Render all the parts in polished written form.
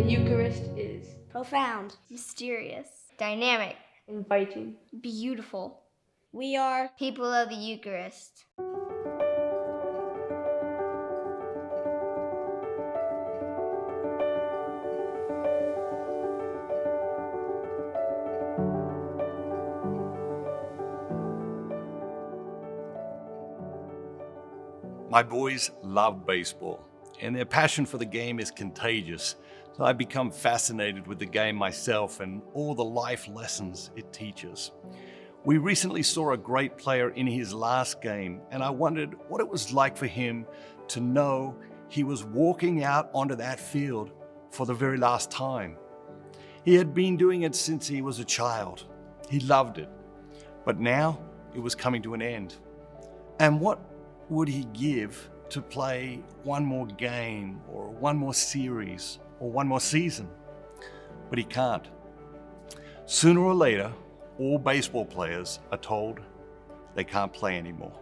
The Eucharist is profound, mysterious, dynamic, inviting, beautiful. We are people of the Eucharist. My boys love baseball, and their passion for the game is contagious. So I've become fascinated with the game myself and all the life lessons it teaches. We recently saw a great player in his last game, and I wondered what it was like for him to know he was walking out onto that field for the very last time. He had been doing it since he was a child. He loved it, but now it was coming to an end. And what would he give to play one more game or one more series or one more season? But he can't. Sooner or later, all baseball players are told they can't play anymore.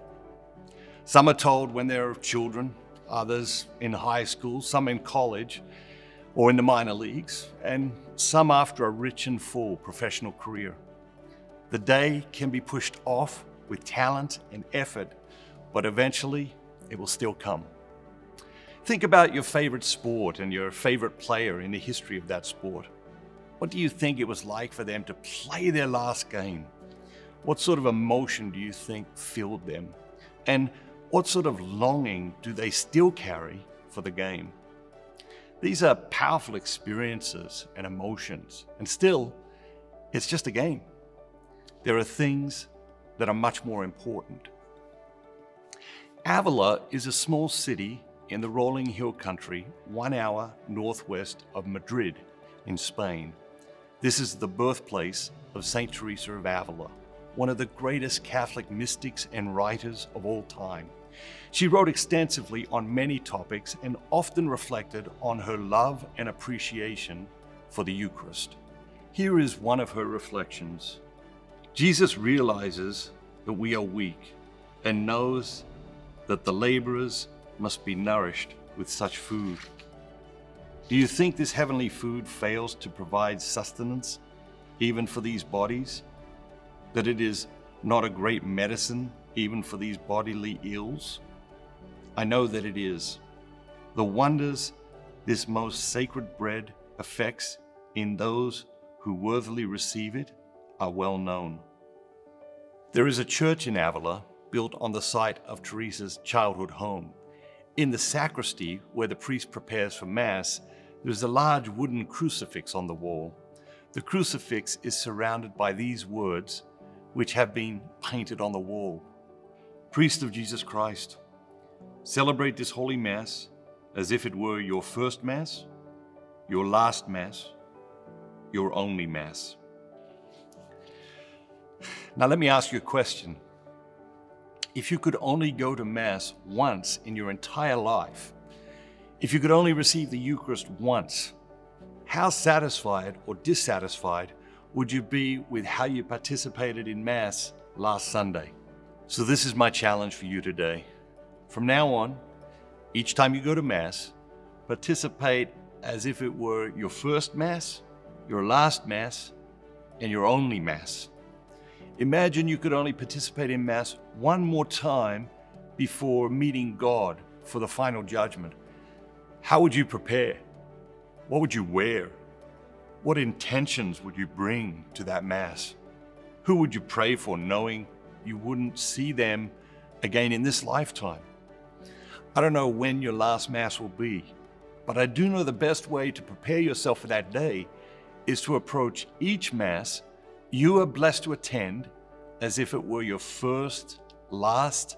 Some are told when they're children, others in high school, some in college or in the minor leagues, and some after a rich and full professional career. The day can be pushed off with talent and effort, but eventually it will still come. Think about your favorite sport and your favorite player in the history of that sport. What do you think it was like for them to play their last game? What sort of emotion do you think filled them? And what sort of longing do they still carry for the game? These are powerful experiences and emotions, and still, it's just a game. There are things that are much more important. Avila is a small city in the rolling hill country, 1 hour northwest of Madrid in Spain. This is the birthplace of Saint Teresa of Avila, one of the greatest Catholic mystics and writers of all time. She wrote extensively on many topics and often reflected on her love and appreciation for the Eucharist. Here is one of her reflections. Jesus realizes that we are weak and knows that the laborers must be nourished with such food. Do you think this heavenly food fails to provide sustenance even for these bodies? That it is not a great medicine even for these bodily ills? I know that it is. The wonders this most sacred bread effects in those who worthily receive it are well known. There is a church in Avila built on the site of Teresa's childhood home. In the sacristy, where the priest prepares for Mass, there is a large wooden crucifix on the wall. The crucifix is surrounded by these words, which have been painted on the wall. Priest of Jesus Christ, celebrate this Holy Mass as if it were your first Mass, your last Mass, your only Mass. Now let me ask you a question. If you could only go to Mass once in your entire life, if you could only receive the Eucharist once, how satisfied or dissatisfied would you be with how you participated in Mass last Sunday? So this is my challenge for you today. From now on, each time you go to Mass, participate as if it were your first Mass, your last Mass, and your only Mass. Imagine you could only participate in Mass one more time before meeting God for the final judgment. How would you prepare? What would you wear? What intentions would you bring to that Mass? Who would you pray for, knowing you wouldn't see them again in this lifetime? I don't know when your last Mass will be, but I do know the best way to prepare yourself for that day is to approach each Mass you are blessed to attend as if it were your first, last,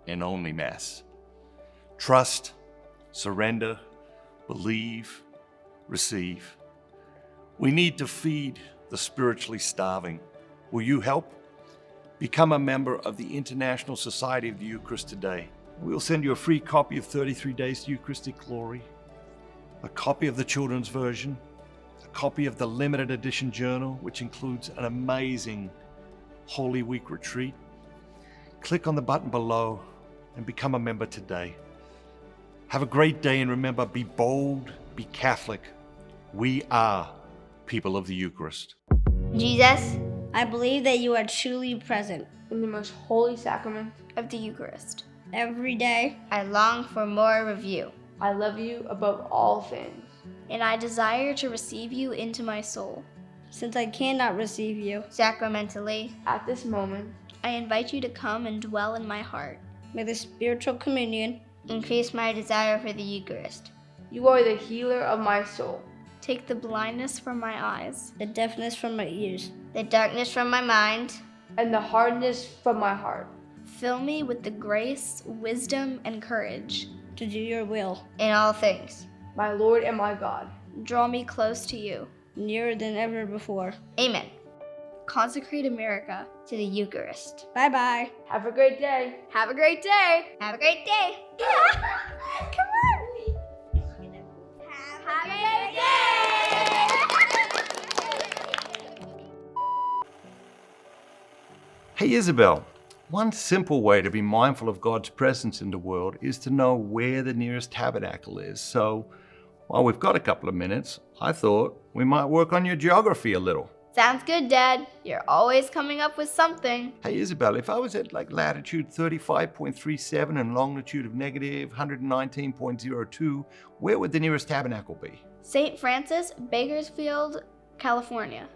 and only Mass. Trust, surrender, believe, receive. We need to feed the spiritually starving. Will you help? Become a member of the International Society of the Eucharist today. We'll send you a free copy of 33 Days to Eucharistic Glory, a copy of the children's version, a copy of the limited edition journal, which includes an amazing Holy Week retreat. Click on the button below and become a member today. Have a great day, and remember, be bold, be Catholic, We are people of the Eucharist. Jesus I believe that you are truly present In the most holy sacrament, of the Eucharist every day, I long for more of you. I love you above all things. and I desire to receive you into my soul. Since I cannot receive you, Sacramentally, At this moment, I invite you to come and dwell in my heart. May the spiritual communion increase my desire for the Eucharist. you are the healer of my soul. take the blindness from my eyes, the deafness from my ears. The darkness from my mind, And the hardness from my heart. Fill me with the grace, wisdom, and courage to do your will. in all things. My Lord and my God. Draw me close to you, nearer than ever before. Amen. Consecrate America. To the Eucharist. Bye-bye. Have a great day. Have a great day. Have a great day. Come on. Have a great day. Hey Isabel, one simple way to be mindful of God's presence in the world is to know where the nearest tabernacle is. So, while we've got a couple of minutes, I thought we might work on your geography a little. Sounds good, Dad. You're always coming up with something. Hey Isabel, if I was at like latitude 35.37 and longitude of negative 119.02, where would the nearest tabernacle be? St. Francis, Bakersfield, California.